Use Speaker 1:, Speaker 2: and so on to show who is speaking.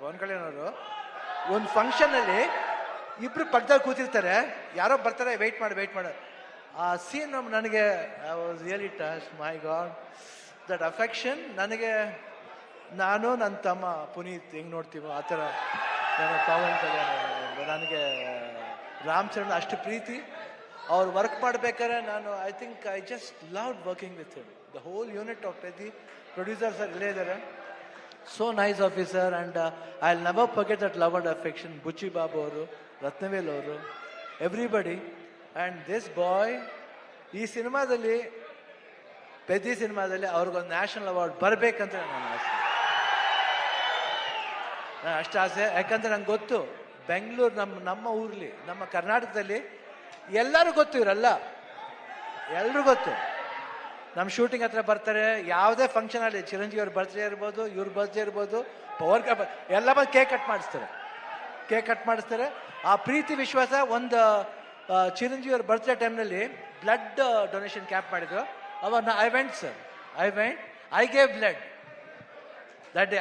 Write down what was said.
Speaker 1: ಪವನ್ ಕಲ್ಯಾಣ್ ಅವರು ಒಂದು ಫಂಕ್ಷನಲ್ಲಿ ಇಬ್ರು ಪಕ್ಕದಲ್ಲಿ ಕೂತಿರ್ತಾರೆ, ಯಾರೋ ಬರ್ತಾರೆ, ವೆಯ್ಟ್ ಮಾಡು. ಆ ಸೀನ್ ನನಗೆ I was really touch. My god, that affection. ನನಗೆ ನಾನು ನನ್ನ ತಮ್ಮ ಪುನೀತ್ ಹೆಂಗೆ ನೋಡ್ತೀವೋ ಆ ಥರ ಪವನ್ ಕಲ್ಯಾಣ್ ನನಗೆ ರಾಮ್ ಚರಣ್ ಅಷ್ಟು ಪ್ರೀತಿ. ಅವ್ರು ವರ್ಕ್ ಮಾಡ್ಬೇಕಾದ್ರೆ ನಾನು I just loved working with him. The whole unit of Peddi producers ಇಲ್ಲೇ ಇದ್ದಾರೆ. So nice officer, and I'll never forget that love and affection. Buchi Babu ಅವರು, ರತ್ನವೇಲ್ ಅವರು, everybody. And this boy, ಈ ಸಿನಿಮಾದಲ್ಲಿ, ಪೆದ್ದಿ ಸಿನಿಮಾದಲ್ಲಿ ಅವ್ರಿಗೊಂದು ನ್ಯಾಷನಲ್ ಅವಾರ್ಡ್ ಬರಬೇಕಂತ ನನ್ನ ಆಸೆ. ಅಷ್ಟು ಆಸೆ. ಯಾಕಂದ್ರೆ ನಂಗೆ ಗೊತ್ತು, ಬೆಂಗಳೂರು ನಮ್ಮ ಊರ್ಲಿ, ನಮ್ಮ ಕರ್ನಾಟಕದಲ್ಲಿ ಎಲ್ಲರೂ ಗೊತ್ತು, ಇವರೆಲ್ಲ ಎಲ್ರೂ ಗೊತ್ತು. ನಮ್ಮ ಶೂಟಿಂಗ್ ಹತ್ರ ಬರ್ತಾರೆ, ಯಾವುದೇ ಫಂಕ್ಷನ್ ಅಲ್ಲಿ, ಚಿರಂಜೀವಿ ಅವ್ರ ಬರ್ತ್ಡೇ ಇರ್ಬೋದು, ಇವ್ರ ಬರ್ತ್ಡೇ ಇರ್ಬೋದು, ಪವರ್ ಎಲ್ಲ ಬಂದು ಕೇಕ್ ಕಟ್ ಮಾಡಿಸ್ತಾರೆ. ಆ ಪ್ರೀತಿ ವಿಶ್ವಾಸ. ಒಂದು ಚಿರಂಜೀವಿ ಅವ್ರ ಬರ್ತ್ಡೇ ಟೈಮ್ನಲ್ಲಿ ಬ್ಲಡ್ ಡೊನೇಷನ್ ಕ್ಯಾಂಪ್ ಮಾಡಿದ್ರು. ಅವಾಗ I went, I gave blood that day.